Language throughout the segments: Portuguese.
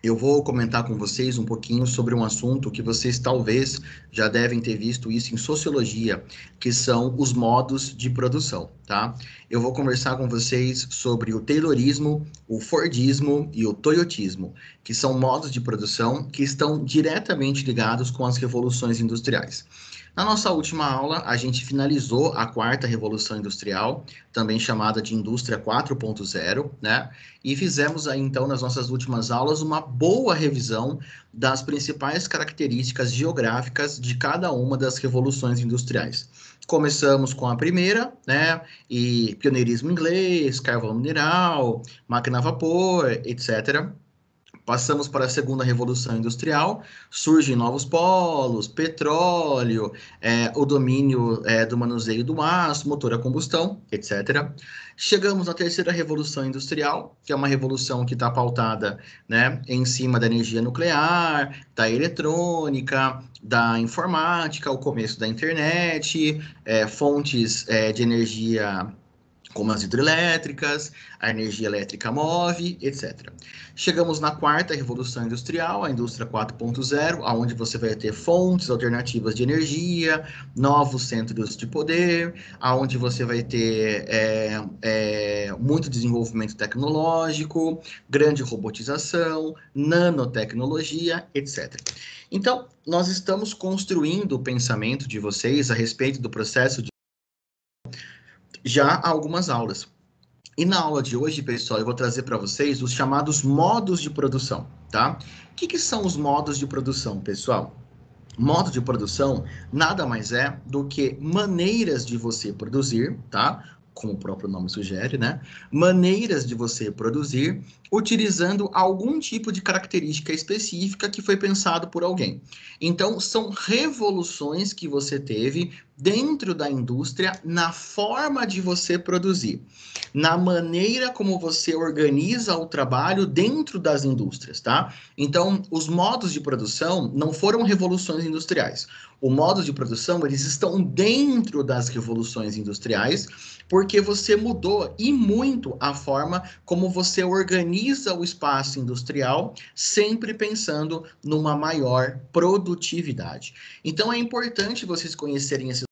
eu vou comentar com vocês um pouquinho sobre um assunto que vocês talvez já devem ter visto isso em sociologia, que são os modos de produção, tá? Eu vou conversar com vocês sobre o Taylorismo, o Fordismo e o Toyotismo, que são modos de produção que estão diretamente ligados com as revoluções industriais. Na nossa última aula, a gente finalizou a quarta revolução industrial, também chamada de Indústria 4.0, né? E fizemos aí, então, nas nossas últimas aulas, uma boa revisão das principais características geográficas de cada uma das revoluções industriais. Começamos com a primeira, né? E pioneirismo inglês, carvão mineral, máquina a vapor, etc. Passamos para a segunda revolução industrial, surgem novos polos, petróleo, o domínio do manuseio do aço, motor a combustão, etc. Chegamos na terceira revolução industrial, que é uma revolução que está pautada, né, em cima da energia nuclear, da eletrônica, da informática, o começo da internet, fontes de energia como as hidrelétricas, a energia elétrica move, etc. Chegamos na quarta revolução industrial, a indústria 4.0, onde você vai ter fontes alternativas de energia, novos centros de poder, onde você vai ter muito desenvolvimento tecnológico, grande robotização, nanotecnologia, etc. Então, nós estamos construindo o pensamento de vocês a respeito do processo de já há algumas aulas. E na aula de hoje, pessoal, eu vou trazer para vocês os chamados modos de produção, tá? O que são os modos de produção, pessoal? Modo de produção nada mais é do que maneiras de você produzir, tá? Como o próprio nome sugere, né? Maneiras de você produzir utilizando algum tipo de característica específica que foi pensado por alguém. Então, são revoluções que você teve dentro da indústria na forma de você produzir, na maneira como você organiza o trabalho dentro das indústrias, tá? Então, os modos de produção não foram revoluções industriais. O modo de produção, eles estão dentro das revoluções industriais, porque você mudou e muito a forma como você organiza o espaço industrial, sempre pensando numa maior produtividade. Então, é importante vocês conhecerem esses,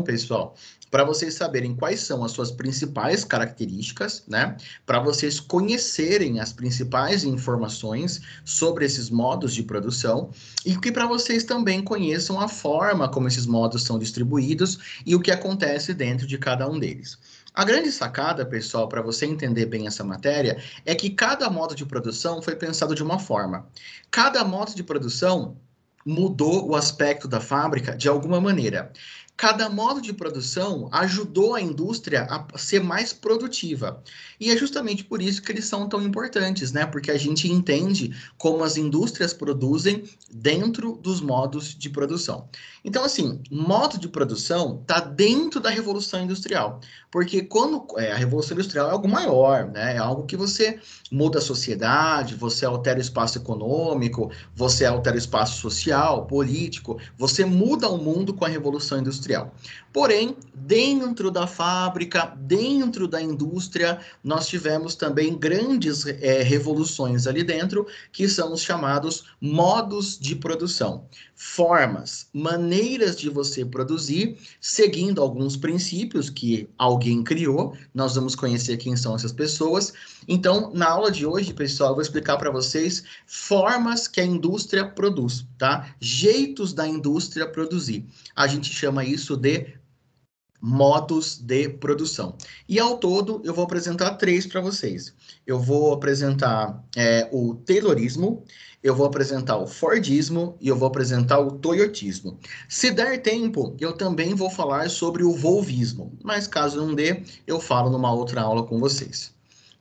pessoal, para vocês saberem quais são as suas principais características, né? Para vocês conhecerem as principais informações sobre esses modos de produção e que para vocês também conheçam a forma como esses modos são distribuídos e o que acontece dentro de cada um deles. A grande sacada, pessoal, para você entender bem essa matéria, é que cada modo de produção foi pensado de uma forma. Cada modo de produção mudou o aspecto da fábrica de alguma maneira. Cada modo de produção ajudou a indústria a ser mais produtiva. E é justamente por isso que eles são tão importantes, né? Porque a gente entende como as indústrias produzem dentro dos modos de produção. Então, assim, modo de produção está dentro da Revolução Industrial. Porque quando a Revolução Industrial é algo maior, né? É algo que você muda a sociedade, você altera o espaço econômico, você altera o espaço social, político, você muda o mundo com a Revolução Industrial. Porém, dentro da fábrica, dentro da indústria, nós tivemos também grandes revoluções ali dentro, que são os chamados modos de produção. Formas, maneiras de você produzir, seguindo alguns princípios que alguém criou. Nós vamos conhecer quem são essas pessoas. Então, na aula de hoje, pessoal, eu vou explicar para vocês formas que a indústria produz, tá? Jeitos da indústria produzir. A gente chama isso de modos de produção. E ao todo, eu vou apresentar 3 para vocês. Eu vou apresentar o Taylorismo, eu vou apresentar o Fordismo e eu vou apresentar o Toyotismo. Se der tempo, eu também vou falar sobre o Volvismo, mas caso não dê, eu falo numa outra aula com vocês.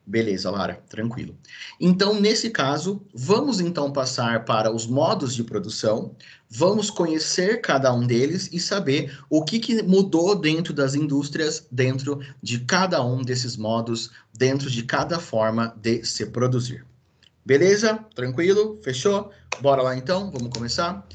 Beleza, Lara, tranquilo. Então, nesse caso, vamos então passar para os modos de produção, vamos conhecer cada um deles e saber o que mudou dentro das indústrias, dentro de cada um desses modos, dentro de cada forma de se produzir. Beleza? Tranquilo? Fechou? Bora lá então, vamos começar?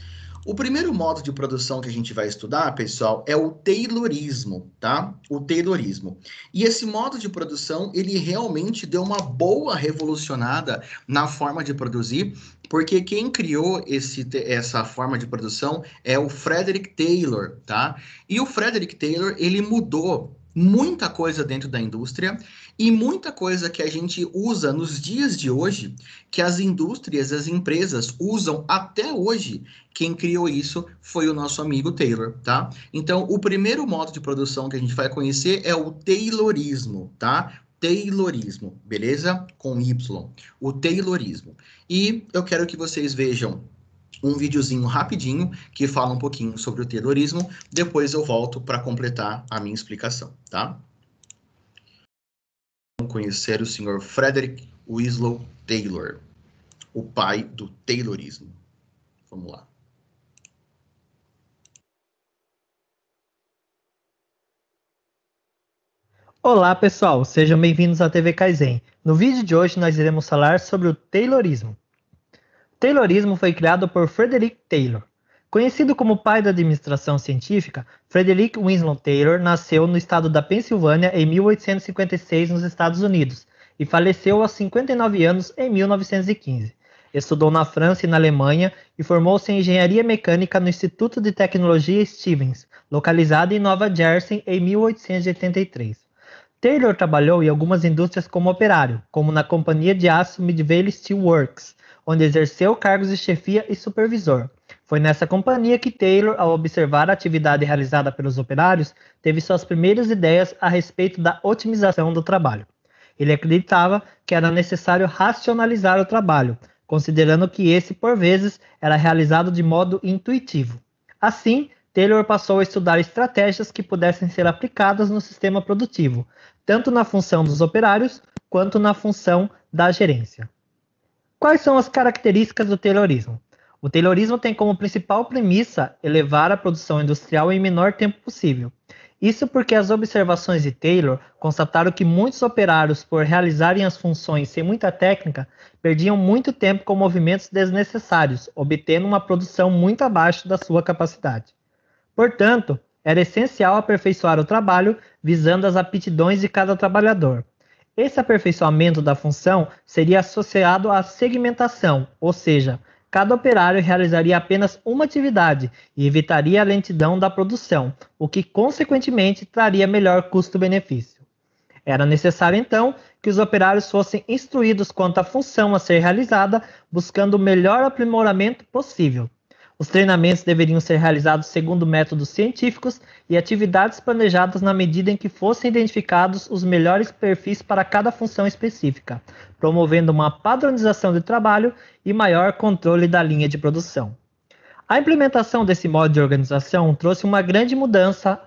O primeiro modo de produção que a gente vai estudar, pessoal, é o Taylorismo, tá? O Taylorismo. E esse modo de produção, ele realmente deu uma boa revolucionada na forma de produzir, porque quem criou essa forma de produção é o Frederick Taylor, tá? E o Frederick Taylor, ele mudou muita coisa dentro da indústria e muita coisa que a gente usa nos dias de hoje, que as indústrias, as empresas usam até hoje. Quem criou isso foi o nosso amigo Taylor, tá? Então, o primeiro modo de produção que a gente vai conhecer é o Taylorismo, tá? Taylorismo, beleza? Com Y, o Taylorismo. E eu quero que vocês vejam um videozinho rapidinho que fala um pouquinho sobre o Taylorismo. Depois eu volto para completar a minha explicação, tá? Vamos conhecer o senhor Frederick Winslow Taylor, o pai do Taylorismo. Vamos lá. Olá pessoal, sejam bem-vindos à TV Kaizen. No vídeo de hoje nós iremos falar sobre o Taylorismo. O Taylorismo foi criado por Frederick Taylor. Conhecido como pai da administração científica, Frederick Winslow Taylor nasceu no estado da Pensilvânia em 1856 nos Estados Unidos e faleceu aos 59 anos em 1915. Estudou na França e na Alemanha e formou-se em engenharia mecânica no Instituto de Tecnologia Stevens, localizado em Nova Jersey em 1883. Taylor trabalhou em algumas indústrias como operário, como na companhia de aço Midvale Steel Works, onde exerceu cargos de chefia e supervisor. Foi nessa companhia que Taylor, ao observar a atividade realizada pelos operários, teve suas primeiras ideias a respeito da otimização do trabalho. Ele acreditava que era necessário racionalizar o trabalho, considerando que esse, por vezes, era realizado de modo intuitivo. Assim, Taylor passou a estudar estratégias que pudessem ser aplicadas no sistema produtivo, tanto na função dos operários quanto na função da gerência. Quais são as características do Taylorismo? O Taylorismo tem como principal premissa elevar a produção industrial em menor tempo possível. Isso porque as observações de Taylor constataram que muitos operários, por realizarem as funções sem muita técnica, perdiam muito tempo com movimentos desnecessários, obtendo uma produção muito abaixo da sua capacidade. Portanto, era essencial aperfeiçoar o trabalho visando as aptidões de cada trabalhador. Esse aperfeiçoamento da função seria associado à segmentação, ou seja, cada operário realizaria apenas uma atividade e evitaria a lentidão da produção, o que consequentemente traria melhor custo-benefício. Era necessário então que os operários fossem instruídos quanto à função a ser realizada, buscando o melhor aprimoramento possível. Os treinamentos deveriam ser realizados segundo métodos científicos e atividades planejadas na medida em que fossem identificados os melhores perfis para cada função específica, promovendo uma padronização de trabalho e maior controle da linha de produção. A implementação desse modo de organização trouxe uma grande mudança.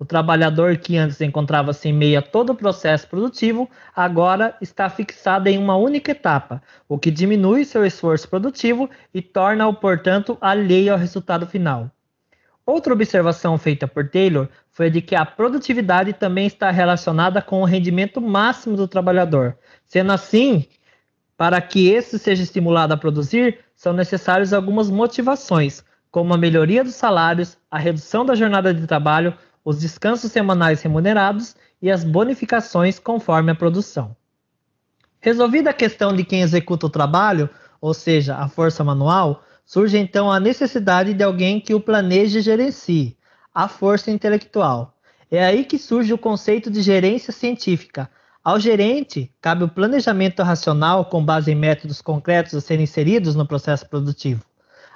O trabalhador que antes encontrava-se em meio a todo o processo produtivo, agora está fixado em uma única etapa, o que diminui seu esforço produtivo e torna-o, portanto, alheio ao resultado final. Outra observação feita por Taylor foi a de que a produtividade também está relacionada com o rendimento máximo do trabalhador. Sendo assim, para que esse seja estimulado a produzir, são necessárias algumas motivações, como a melhoria dos salários, a redução da jornada de trabalho, os descansos semanais remunerados e as bonificações conforme a produção. Resolvida a questão de quem executa o trabalho, ou seja, a força manual, surge então a necessidade de alguém que o planeje e gerencie, a força intelectual. É aí que surge o conceito de gerência científica. Ao gerente, cabe o planejamento racional com base em métodos concretos a serem inseridos no processo produtivo.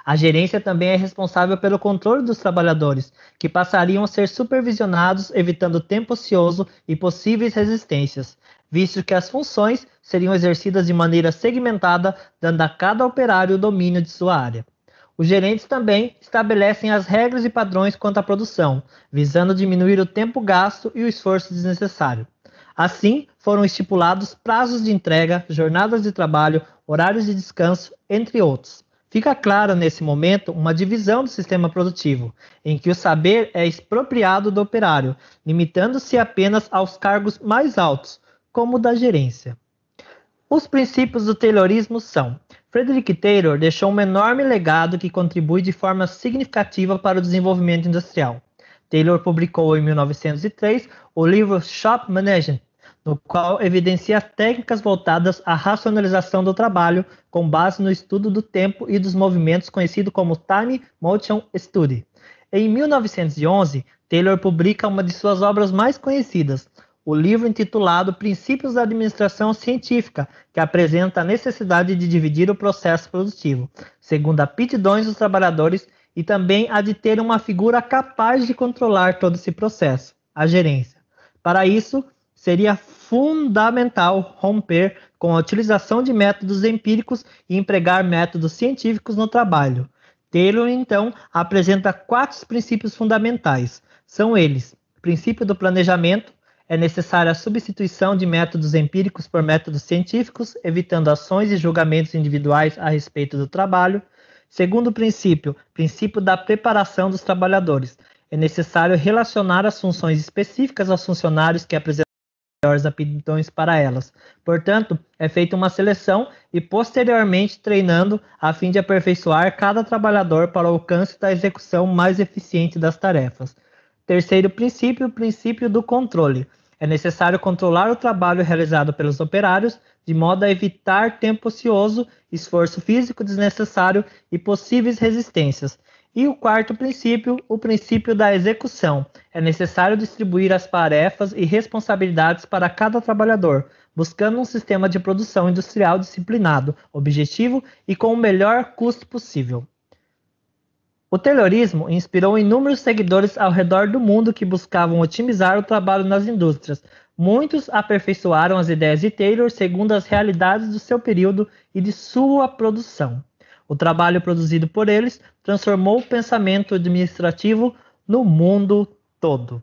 A gerência também é responsável pelo controle dos trabalhadores, que passariam a ser supervisionados, evitando tempo ocioso e possíveis resistências, visto que as funções seriam exercidas de maneira segmentada, dando a cada operário o domínio de sua área. Os gerentes também estabelecem as regras e padrões quanto à produção, visando diminuir o tempo gasto e o esforço desnecessário. Assim, foram estipulados prazos de entrega, jornadas de trabalho, horários de descanso, entre outros. Fica clara nesse momento uma divisão do sistema produtivo, em que o saber é expropriado do operário, limitando-se apenas aos cargos mais altos, como o da gerência. Os princípios do Taylorismo são: Frederick Taylor deixou um enorme legado que contribui de forma significativa para o desenvolvimento industrial. Taylor publicou em 1903 o livro Shop Management, no qual evidencia técnicas voltadas à racionalização do trabalho com base no estudo do tempo e dos movimentos conhecido como Time Motion Study. Em 1911, Taylor publica uma de suas obras mais conhecidas, o livro intitulado Princípios da Administração Científica, que apresenta a necessidade de dividir o processo produtivo, segundo aptidões dos trabalhadores e também a de ter uma figura capaz de controlar todo esse processo, a gerência. Para isso, seria fundamental romper com a utilização de métodos empíricos e empregar métodos científicos no trabalho. Taylor, então, apresenta 4 princípios fundamentais. São eles: princípio do planejamento, é necessária a substituição de métodos empíricos por métodos científicos, evitando ações e julgamentos individuais a respeito do trabalho. Segundo princípio, princípio da preparação dos trabalhadores. É necessário relacionar as funções específicas aos funcionários que apresentam melhores aptidões para elas. Portanto, é feita uma seleção e posteriormente treinando a fim de aperfeiçoar cada trabalhador para o alcance da execução mais eficiente das tarefas. Terceiro princípio, o princípio do controle. É necessário controlar o trabalho realizado pelos operários, de modo a evitar tempo ocioso, esforço físico desnecessário e possíveis resistências. E o quarto princípio, o princípio da execução. É necessário distribuir as tarefas e responsabilidades para cada trabalhador, buscando um sistema de produção industrial disciplinado, objetivo e com o melhor custo possível. O Taylorismo inspirou inúmeros seguidores ao redor do mundo que buscavam otimizar o trabalho nas indústrias. Muitos aperfeiçoaram as ideias de Taylor segundo as realidades do seu período e de sua produção. O trabalho produzido por eles transformou o pensamento administrativo no mundo todo.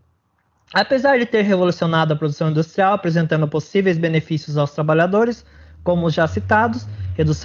Apesar de ter revolucionado a produção industrial, apresentando possíveis benefícios aos trabalhadores, como os já citados, redução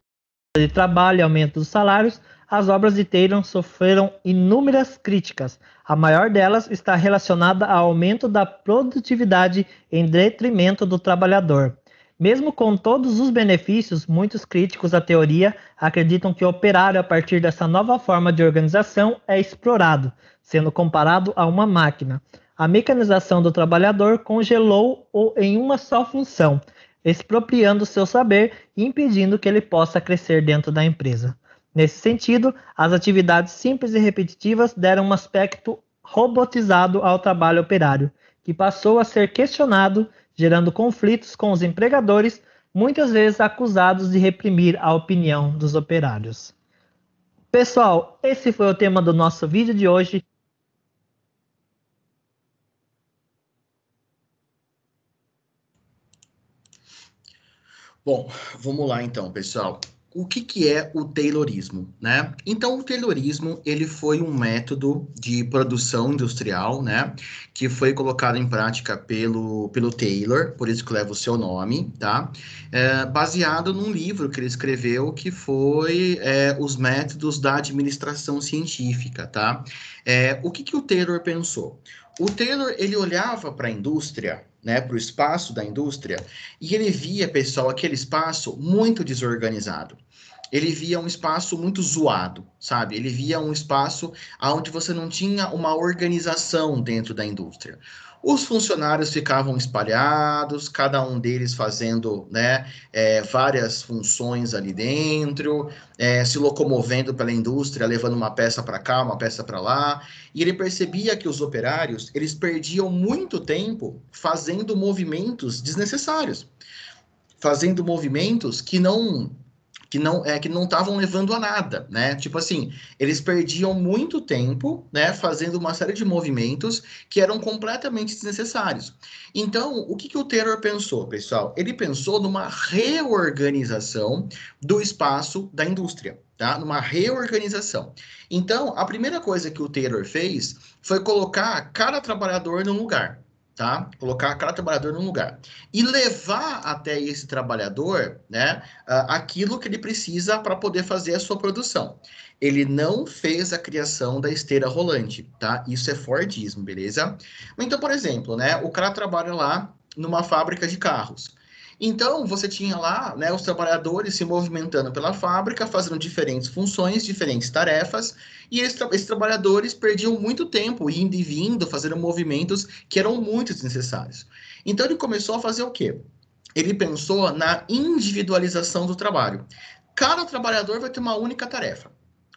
de trabalho e aumento dos salários, as obras de Taylor sofreram inúmeras críticas. A maior delas está relacionada ao aumento da produtividade em detrimento do trabalhador. Mesmo com todos os benefícios, muitos críticos da teoria acreditam que o operário, a partir dessa nova forma de organização, é explorado, sendo comparado a uma máquina. A mecanização do trabalhador congelou-o em uma só função, expropriando seu saber e impedindo que ele possa crescer dentro da empresa. Nesse sentido, as atividades simples e repetitivas deram um aspecto robotizado ao trabalho operário, que passou a ser questionado, gerando conflitos com os empregadores, muitas vezes acusados de reprimir a opinião dos operários. Pessoal, esse foi o tema do nosso vídeo de hoje. Bom, vamos lá então, pessoal. O que é o Taylorismo, né? Então, o Taylorismo, ele foi um método de produção industrial, né? Que foi colocado em prática pelo Taylor, por isso que leva o seu nome, tá? Baseado num livro que ele escreveu, que foi Os Métodos da Administração Científica, tá? O que o Taylor pensou? O Taylor, ele olhava para a indústria, né, para o espaço da indústria, e ele via, pessoal, aquele espaço muito desorganizado. Ele via um espaço muito zoado, sabe? Ele via um espaço onde você não tinha uma organização dentro da indústria. Os funcionários ficavam espalhados, cada um deles fazendo, né, várias funções ali dentro, se locomovendo pela indústria, levando uma peça para cá, uma peça para lá. E ele percebia que os operários, eles perdiam muito tempo fazendo movimentos desnecessários, fazendo movimentos que não estavam levando a nada, né? Tipo assim, eles perdiam muito tempo, né, fazendo uma série de movimentos que eram completamente desnecessários. Então, o que o Taylor pensou, pessoal? Ele pensou numa reorganização do espaço da indústria, tá? Numa reorganização. Então, a primeira coisa que o Taylor fez foi colocar cada trabalhador num lugar. Tá? Colocar cada trabalhador num lugar e levar até esse trabalhador, né, aquilo que ele precisa para poder fazer a sua produção. Ele não fez a criação da esteira rolante, tá? Isso é Fordismo, beleza? Então, por exemplo, né, o cara trabalha lá numa fábrica de carros. Então, você tinha lá, né, os trabalhadores se movimentando pela fábrica, fazendo diferentes funções, diferentes tarefas, e esses trabalhadores perdiam muito tempo indo e vindo, fazendo movimentos que eram muito desnecessários. Então, ele começou a fazer o quê? Ele pensou na individualização do trabalho. Cada trabalhador vai ter uma única tarefa.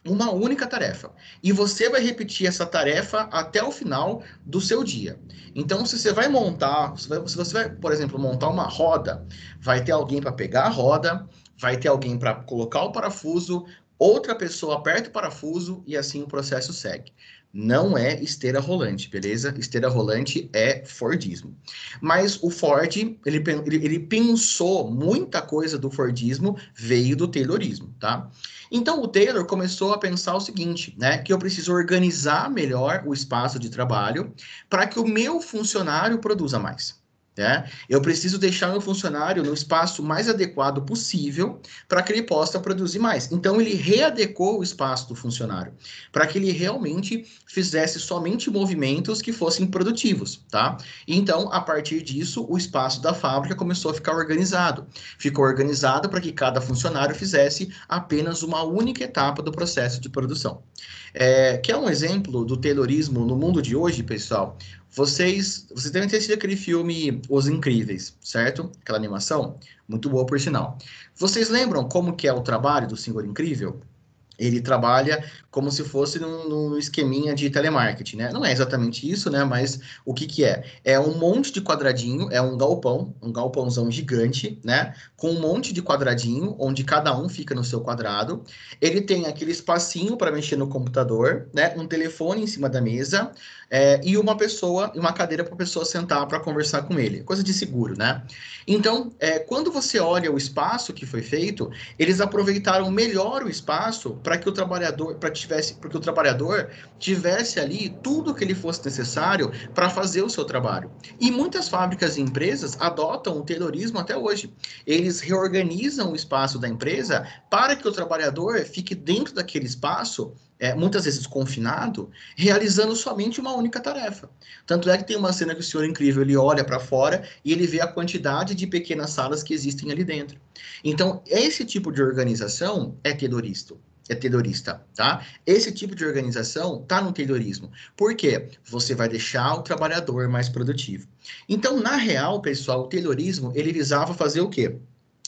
Uma única tarefa. E você vai repetir essa tarefa até o final do seu dia. Então, se você vai montar, se você vai, por exemplo, montar uma roda, vai ter alguém para pegar a roda, vai ter alguém para colocar o parafuso, outra pessoa aperta o parafuso e assim o processo segue. Não é esteira rolante, beleza? Esteira rolante é Fordismo. Mas o Ford, ele pensou muita coisa do Fordismo, veio do Taylorismo, tá? Então o Taylor começou a pensar o seguinte, né? Que eu preciso organizar melhor o espaço de trabalho para que o meu funcionário produza mais. Né? Eu preciso deixar meu funcionário no espaço mais adequado possível para que ele possa produzir mais. Então, ele readequou o espaço do funcionário para que ele realmente fizesse somente movimentos que fossem produtivos, tá? Então, a partir disso, o espaço da fábrica começou a ficar organizado. Ficou organizado para que cada funcionário fizesse apenas uma única etapa do processo de produção. Que é um exemplo do Taylorismo no mundo de hoje, pessoal. Vocês devem ter assistido aquele filme Os Incríveis, certo? Aquela animação, muito boa por sinal. Vocês lembram como que é o trabalho do Senhor Incrível? Ele trabalha como se fosse num esqueminha de telemarketing, né? Não é exatamente isso, né? Mas o que que é? É um monte de quadradinho, é um galpãozão gigante, né? Com um monte de quadradinho, onde cada um fica no seu quadrado. Ele tem aquele espacinho para mexer no computador, né? Um telefone em cima da mesa, e uma cadeira para a pessoa sentar para conversar com ele. Coisa de seguro, né? Então, quando você olha o espaço que foi feito, eles aproveitaram melhor o espaço para que o trabalhador tivesse ali tudo que ele fosse necessário para fazer o seu trabalho. E muitas fábricas e empresas adotam o Taylorismo até hoje. Eles reorganizam o espaço da empresa para que o trabalhador fique dentro daquele espaço, muitas vezes confinado, realizando somente uma única tarefa. Tanto é que tem uma cena que o Senhor Incrível ele olha para fora e ele vê a quantidade de pequenas salas que existem ali dentro. Então, esse tipo de organização é taylorista, tá? Esse tipo de organização tá no taylorismo. Por quê? Você vai deixar o trabalhador mais produtivo. Então, na real, pessoal, o taylorismo, ele visava fazer o quê?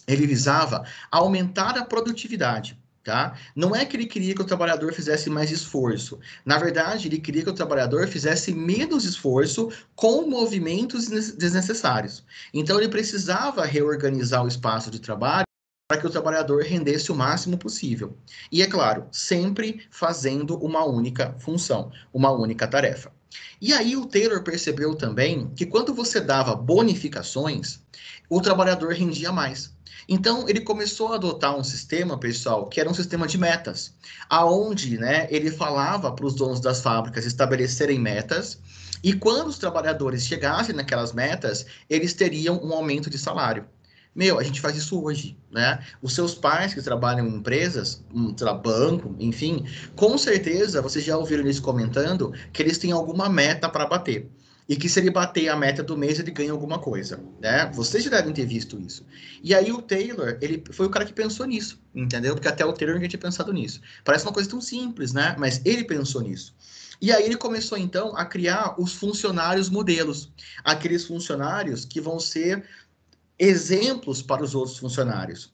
Ele visava aumentar a produtividade. Tá? Não é que ele queria que o trabalhador fizesse mais esforço. Na verdade, ele queria que o trabalhador fizesse menos esforço com movimentos desnecessários. Então, ele precisava reorganizar o espaço de trabalho para que o trabalhador rendesse o máximo possível. E, é claro, sempre fazendo uma única função, uma única tarefa. E aí o Taylor percebeu também que quando você dava bonificações, o trabalhador rendia mais. Então, ele começou a adotar um sistema, pessoal, que era um sistema de metas, aonde, né, ele falava para os donos das fábricas estabelecerem metas, e quando os trabalhadores chegassem naquelas metas, eles teriam um aumento de salário. Meu, a gente faz isso hoje, né? Os seus pais que trabalham em empresas, banco, enfim, com certeza vocês já ouviram eles comentando que eles têm alguma meta para bater. E que se ele bater a meta do mês, ele ganha alguma coisa, né? Vocês já devem ter visto isso. E aí o Taylor, ele foi o cara que pensou nisso, entendeu? Porque até o Taylor ninguém tinha pensado nisso. Parece uma coisa tão simples, né? Mas ele pensou nisso. E aí ele começou, então, a criar os funcionários modelos. Aqueles funcionários que vão ser exemplos para os outros funcionários.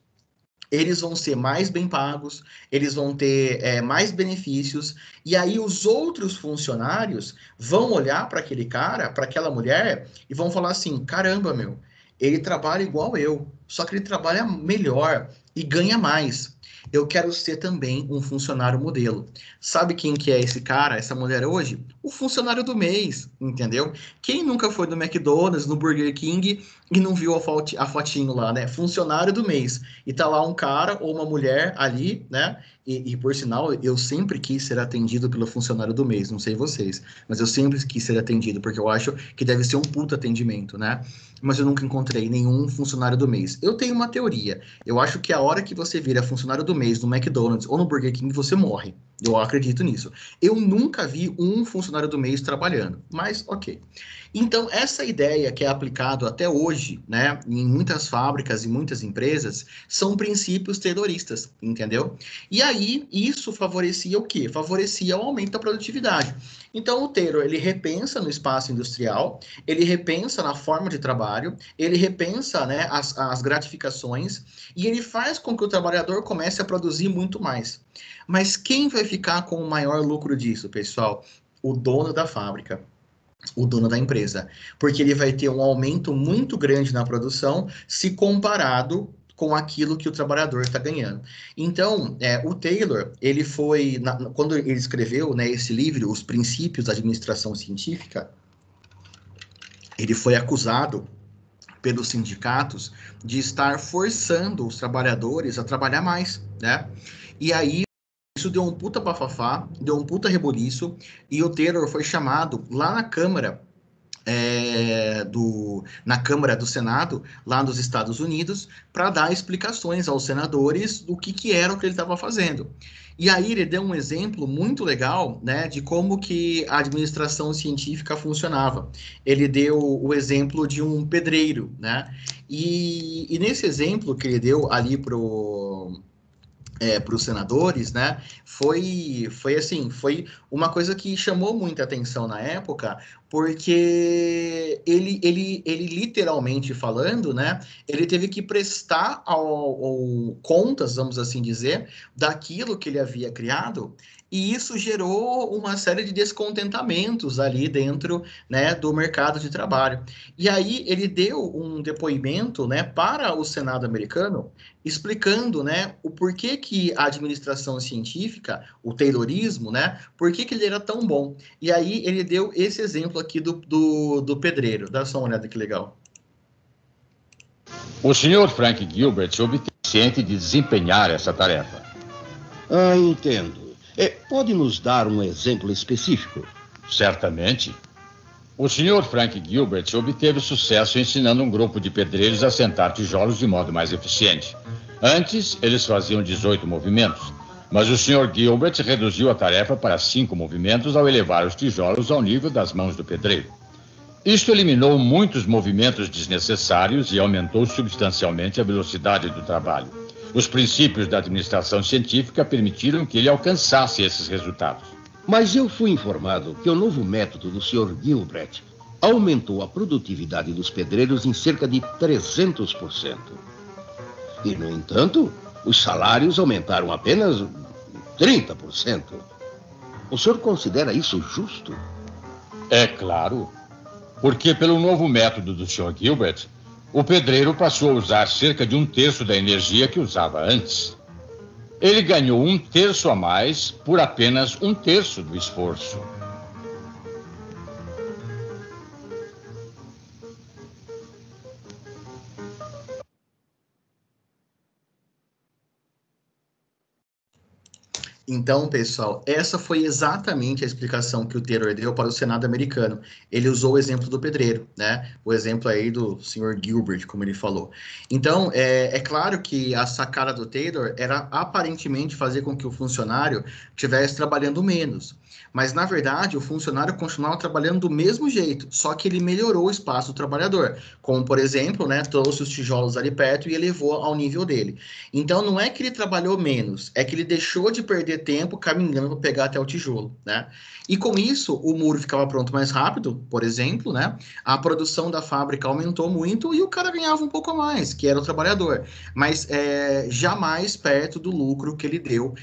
Eles vão ser mais bem pagos, eles vão ter mais benefícios, e aí os outros funcionários vão olhar para aquele cara, para aquela mulher, e vão falar assim: caramba, meu, ele trabalha igual eu, só que ele trabalha melhor e ganha mais. Eu quero ser também um funcionário modelo. Sabe quem que é esse cara, essa mulher hoje? O funcionário do mês, entendeu? Quem nunca foi no McDonald's, no Burger King e não viu a fotinho lá, né? Funcionário do mês. E tá lá um cara ou uma mulher ali, né? E por sinal, eu sempre quis ser atendido pelo funcionário do mês, não sei vocês, mas eu sempre quis ser atendido, porque eu acho que deve ser um puto atendimento, né? Mas eu nunca encontrei nenhum funcionário do mês. Eu tenho uma teoria. Eu acho que a hora que você vira funcionário do mês no McDonald's ou no Burger King, você morre. Eu acredito nisso. Eu nunca vi um funcionário do mês trabalhando, mas ok. Então, essa ideia que é aplicado até hoje, né, em muitas fábricas e muitas empresas, são princípios terroristas, entendeu? E aí, isso favorecia o quê? Favorecia o aumento da produtividade. Então, o Taylor, ele repensa no espaço industrial, ele repensa na forma de trabalho, ele repensa, né, as gratificações, e ele faz com que o trabalhador comece a produzir muito mais. Mas quem vai ficar com o maior lucro disso, pessoal? O dono da fábrica, o dono da empresa, porque ele vai ter um aumento muito grande na produção se comparado com aquilo que o trabalhador está ganhando. Então, o Taylor, ele foi, quando ele escreveu, né, esse livro, Os Princípios da Administração Científica, ele foi acusado pelos sindicatos de estar forçando os trabalhadores a trabalhar mais, né? E aí isso deu um puta bafafá, deu um puta reboliço, e o Taylor foi chamado lá na Câmara na Câmara do Senado, lá nos Estados Unidos, para dar explicações aos senadores do que era o que ele estava fazendo. E aí ele deu um exemplo muito legal, né, de como que a administração científica funcionava. Ele deu o exemplo de um pedreiro, né? E nesse exemplo que ele deu ali para os senadores, né? Foi uma coisa que chamou muita atenção na época, porque ele literalmente falando, né? Ele teve que prestar contas, vamos assim dizer, daquilo que ele havia criado. E isso gerou uma série de descontentamentos ali dentro, né, do mercado de trabalho. E aí ele deu um depoimento, né, para o Senado americano, explicando, né, o porquê que a administração científica, o Taylorismo, né, por que ele era tão bom. E aí ele deu esse exemplo aqui do pedreiro. Dá só uma olhada que legal. O senhor Frank Gilbert obteve ciente de desempenhar essa tarefa. Ah, entendo. Pode nos dar um exemplo específico? Certamente. O senhor Frank Gilbert obteve sucesso ensinando um grupo de pedreiros a sentar tijolos de modo mais eficiente. Antes, eles faziam 18 movimentos, mas o senhor Gilbert reduziu a tarefa para 5 movimentos ao elevar os tijolos ao nível das mãos do pedreiro. Isto eliminou muitos movimentos desnecessários e aumentou substancialmente a velocidade do trabalho. Os princípios da administração científica permitiram que ele alcançasse esses resultados. Mas eu fui informado que o novo método do Sr. Gilbert aumentou a produtividade dos pedreiros em cerca de 300%. E, no entanto, os salários aumentaram apenas 30%. O senhor considera isso justo? É claro, porque pelo novo método do Sr. Gilbert, o pedreiro passou a usar cerca de 1/3 da energia que usava antes. Ele ganhou 1/3 a mais por apenas 1/3 do esforço. Então, pessoal, essa foi exatamente a explicação que o Taylor deu para o Senado americano. Ele usou o exemplo do pedreiro, né? O exemplo aí do Sr. Gilbert, como ele falou. Então, é claro que a sacada do Taylor era aparentemente fazer com que o funcionário estivesse trabalhando menos. Mas, na verdade, o funcionário continuava trabalhando do mesmo jeito, só que ele melhorou o espaço do trabalhador. Como, por exemplo, né, trouxe os tijolos ali perto e elevou ao nível dele. Então, não é que ele trabalhou menos, é que ele deixou de perder tempo caminhando para pegar até o tijolo, né? E com isso, o muro ficava pronto mais rápido, por exemplo, né? A produção da fábrica aumentou muito e o cara ganhava um pouco a mais, que era o trabalhador. Mas jamais perto do lucro que ele deu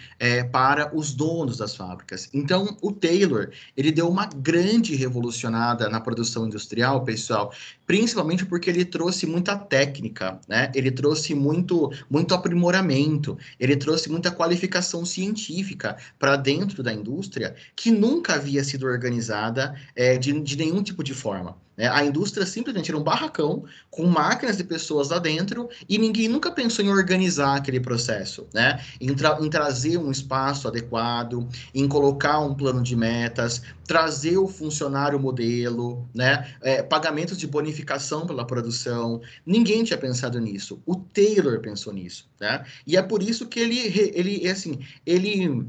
para os donos das fábricas. Então, o Taylor, ele deu uma grande revolucionada na produção industrial, pessoal, principalmente porque ele trouxe muita técnica, né? Ele trouxe muito aprimoramento, ele trouxe muita qualificação científica para dentro da indústria que nunca havia sido organizada de nenhum tipo de forma. A indústria simplesmente era um barracão com máquinas de pessoas lá dentro e ninguém nunca pensou em organizar aquele processo, né? Em trazer um espaço adequado, em colocar um plano de metas, trazer o funcionário modelo, né? Pagamentos de bonificação pela produção. Ninguém tinha pensado nisso. O Taylor pensou nisso, né? E é por isso que ele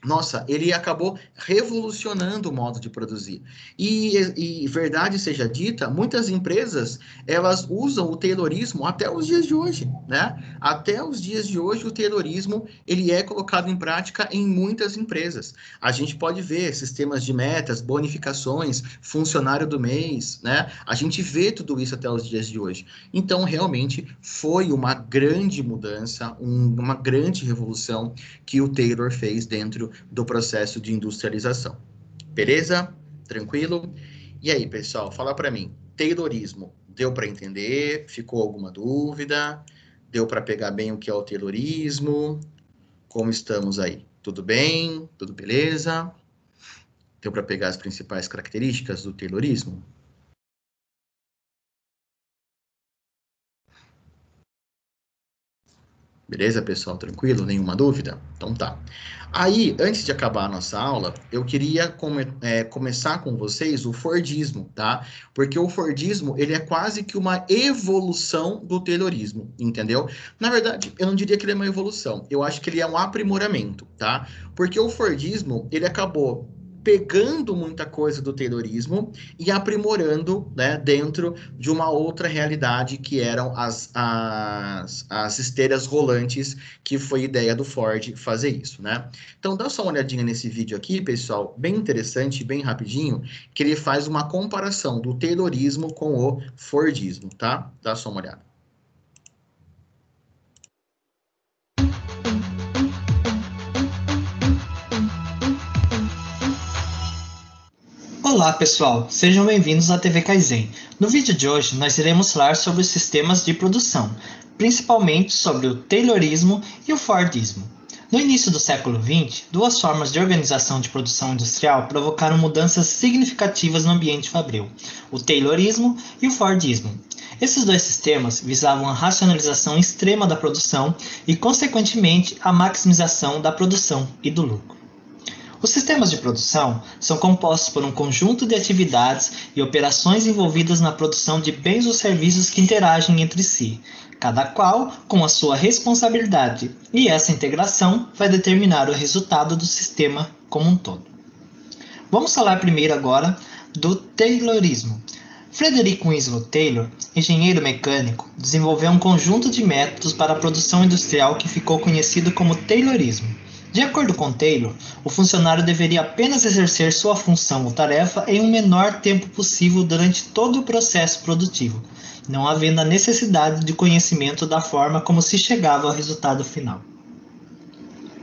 nossa, ele acabou revolucionando o modo de produzir. E verdade seja dita, muitas empresas, elas usam o Taylorismo até os dias de hoje, né? Até os dias de hoje, o Taylorismo, ele é colocado em prática em muitas empresas. A gente pode ver sistemas de metas, bonificações, funcionário do mês, né? A gente vê tudo isso até os dias de hoje. Então, realmente, foi uma grande mudança, uma grande revolução que o Taylor fez dentro do processo de industrialização. Beleza? Tranquilo? E aí, pessoal, fala para mim. Taylorismo, deu para entender? Ficou alguma dúvida? Deu para pegar bem o que é o Taylorismo? Como estamos aí? Tudo bem? Tudo beleza? Deu para pegar as principais características do Taylorismo? Beleza, pessoal? Tranquilo? Nenhuma dúvida? Então tá. Aí, antes de acabar a nossa aula, eu queria começar com vocês o Fordismo, tá? Porque o Fordismo, ele é quase que uma evolução do Taylorismo, entendeu? Na verdade, eu não diria que ele é uma evolução, eu acho que ele é um aprimoramento, tá? Porque o Fordismo, ele acabou pegando muita coisa do Taylorismo e aprimorando, né, dentro de uma outra realidade que eram as esteiras rolantes, que foi ideia do Ford fazer isso, né? Então dá só uma olhadinha nesse vídeo aqui, pessoal, bem interessante, bem rapidinho, que ele faz uma comparação do Taylorismo com o Fordismo, tá? Dá só uma olhada. Olá pessoal, sejam bem-vindos à TV Kaizen. No vídeo de hoje nós iremos falar sobre os sistemas de produção, principalmente sobre o Taylorismo e o Fordismo. No início do século XX, duas formas de organização de produção industrial provocaram mudanças significativas no ambiente fabril, o Taylorismo e o Fordismo. Esses dois sistemas visavam a racionalização extrema da produção e, consequentemente, a maximização da produção e do lucro. Os sistemas de produção são compostos por um conjunto de atividades e operações envolvidas na produção de bens ou serviços que interagem entre si, cada qual com a sua responsabilidade, e essa integração vai determinar o resultado do sistema como um todo. Vamos falar primeiro agora do Taylorismo. Frederick Winslow Taylor, engenheiro mecânico, desenvolveu um conjunto de métodos para a produção industrial que ficou conhecido como Taylorismo. De acordo com Taylor, o funcionário deveria apenas exercer sua função ou tarefa em um menor tempo possível durante todo o processo produtivo, não havendo a necessidade de conhecimento da forma como se chegava ao resultado final.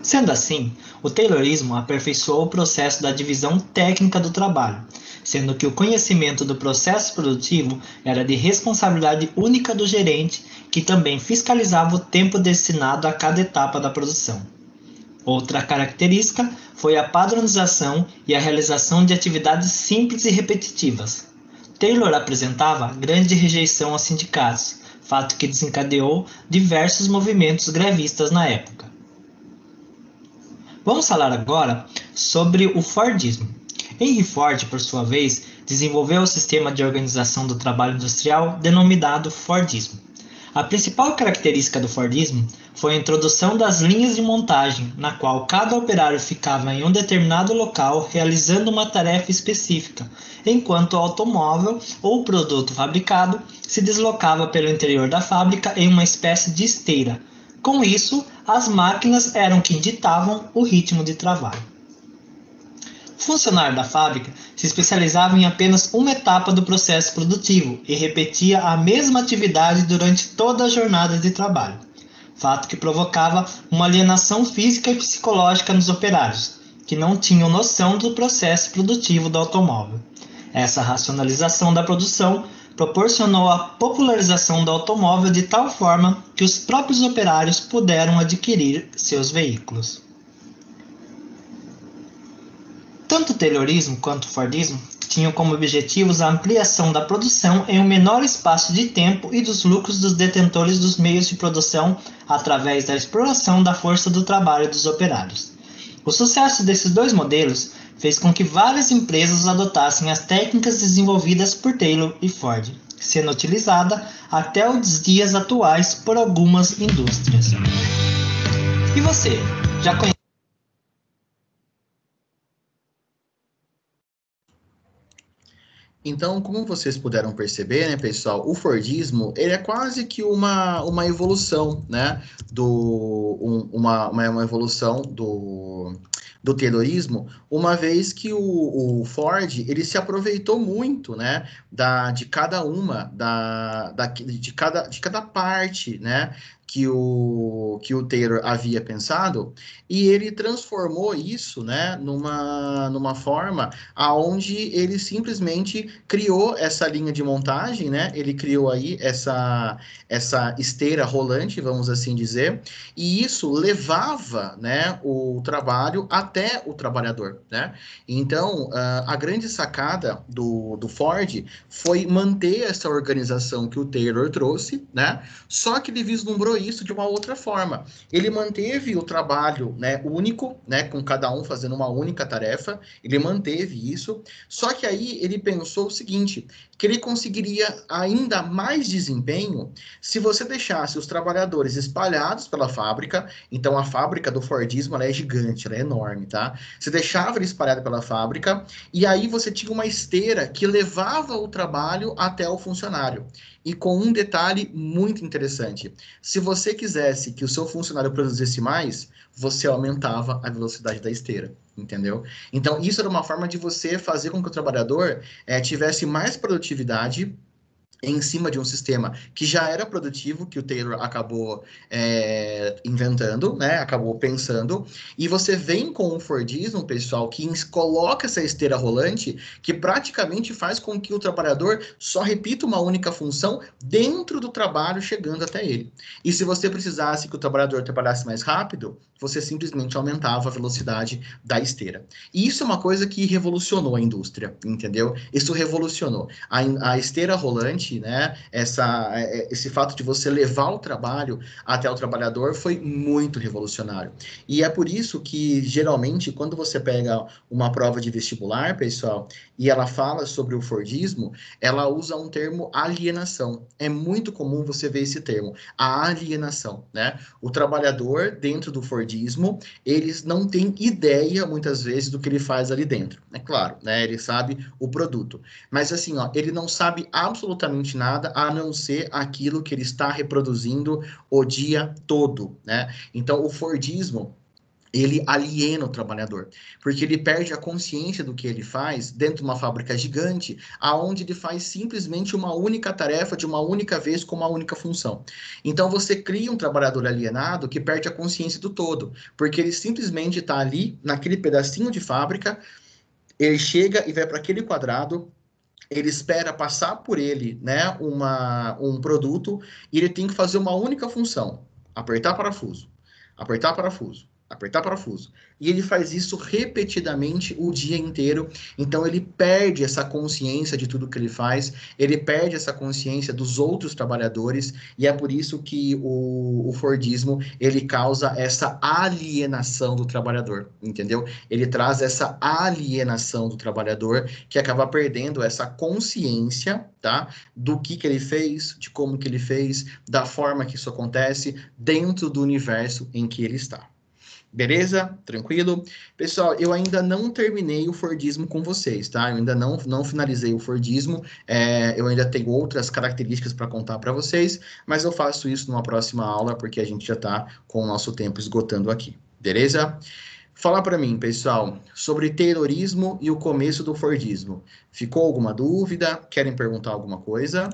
Sendo assim, o Taylorismo aperfeiçoou o processo da divisão técnica do trabalho, sendo que o conhecimento do processo produtivo era de responsabilidade única do gerente, que também fiscalizava o tempo destinado a cada etapa da produção. Outra característica foi a padronização e a realização de atividades simples e repetitivas. Taylor apresentava grande rejeição aos sindicatos, fato que desencadeou diversos movimentos grevistas na época. Vamos falar agora sobre o Fordismo. Henry Ford, por sua vez, desenvolveu o sistema de organização do trabalho industrial denominado Fordismo. A principal característica do Fordismo foi a introdução das linhas de montagem, na qual cada operário ficava em um determinado local realizando uma tarefa específica, enquanto o automóvel ou produto fabricado se deslocava pelo interior da fábrica em uma espécie de esteira. Com isso, as máquinas eram que ditavam o ritmo de trabalho. O funcionário da fábrica se especializava em apenas uma etapa do processo produtivo e repetia a mesma atividade durante toda a jornada de trabalho, fato que provocava uma alienação física e psicológica nos operários, que não tinham noção do processo produtivo do automóvel. Essa racionalização da produção proporcionou a popularização do automóvel de tal forma que os próprios operários puderam adquirir seus veículos. Tanto o Taylorismo quanto o Fordismo tinham como objetivos a ampliação da produção em um menor espaço de tempo e dos lucros dos detentores dos meios de produção através da exploração da força do trabalho dos operários. O sucesso desses dois modelos fez com que várias empresas adotassem as técnicas desenvolvidas por Taylor e Ford, sendo utilizada até os dias atuais por algumas indústrias. E você, já conhece Então, como vocês puderam perceber, né, pessoal, o Fordismo, ele é quase que uma evolução, né, uma evolução do Taylorismo, uma vez que o Ford, ele se aproveitou muito, né, de cada uma, de cada parte, né, que o Taylor havia pensado, e ele transformou isso, né, numa forma aonde ele simplesmente criou essa linha de montagem, né? Ele criou aí essa esteira rolante, vamos assim dizer, e isso levava, né, o trabalho até o trabalhador, né? Então, a grande sacada do Ford foi manter essa organização que o Taylor trouxe, né? Só que ele vislumbrou isso de uma outra forma. Ele manteve o trabalho, né, único, né, com cada um fazendo uma única tarefa, ele manteve isso, só que aí ele pensou o seguinte, que ele conseguiria ainda mais desempenho se você deixasse os trabalhadores espalhados pela fábrica. Então a fábrica do Fordismo, ela é gigante, ela é enorme, tá? Você deixava ele espalhado pela fábrica e aí você tinha uma esteira que levava o trabalho até o funcionário. E com um detalhe muito interessante, se você quisesse que o seu funcionário produzisse mais, você aumentava a velocidade da esteira, entendeu? Então, isso era uma forma de você fazer com que o trabalhador tivesse mais produtividade em cima de um sistema que já era produtivo, que o Taylor acabou inventando, né? Acabou pensando, e você vem com o Fordismo, pessoal, que coloca essa esteira rolante, que praticamente faz com que o trabalhador só repita uma única função dentro do trabalho, chegando até ele. E se você precisasse que o trabalhador trabalhasse mais rápido, você simplesmente aumentava a velocidade da esteira. E isso é uma coisa que revolucionou a indústria, entendeu? Isso revolucionou. A esteira rolante, né? Esse fato de você levar o trabalho até o trabalhador foi muito revolucionário. E é por isso que, geralmente, quando você pega uma prova de vestibular, pessoal, e ela fala sobre o Fordismo, ela usa um termo alienação. É muito comum você ver esse termo, a alienação, né? O trabalhador, dentro do Fordismo, eles não têm ideia, muitas vezes, do que ele faz ali dentro. É claro, né? Ele sabe o produto. Mas, assim, ó, ele não sabe absolutamente nada a não ser aquilo que ele está reproduzindo o dia todo, né? Então, o Fordismo, ele aliena o trabalhador, porque ele perde a consciência do que ele faz dentro de uma fábrica gigante, aonde ele faz simplesmente uma única tarefa de uma única vez com uma única função. Então você cria um trabalhador alienado que perde a consciência do todo, porque ele simplesmente está ali naquele pedacinho de fábrica, ele chega e vai para aquele quadrado, ele espera passar por ele, né, um produto, e ele tem que fazer uma única função: apertar parafuso, apertar parafuso, apertar parafuso. E ele faz isso repetidamente o dia inteiro. Então ele perde essa consciência de tudo que ele faz, ele perde essa consciência dos outros trabalhadores, e é por isso que o Fordismo, ele causa essa alienação do trabalhador, entendeu? Ele traz essa alienação do trabalhador, que acaba perdendo essa consciência, tá? Do que ele fez, de como que ele fez, da forma que isso acontece dentro do universo em que ele está. Beleza? Tranquilo? Pessoal, eu ainda não terminei o Fordismo com vocês, tá? Eu ainda não finalizei o Fordismo, eu ainda tenho outras características para contar para vocês, mas eu faço isso numa próxima aula, porque a gente já está com o nosso tempo esgotando aqui. Beleza? Fala para mim, pessoal, sobre Taylorismo e o começo do Fordismo. Ficou alguma dúvida? Querem perguntar alguma coisa?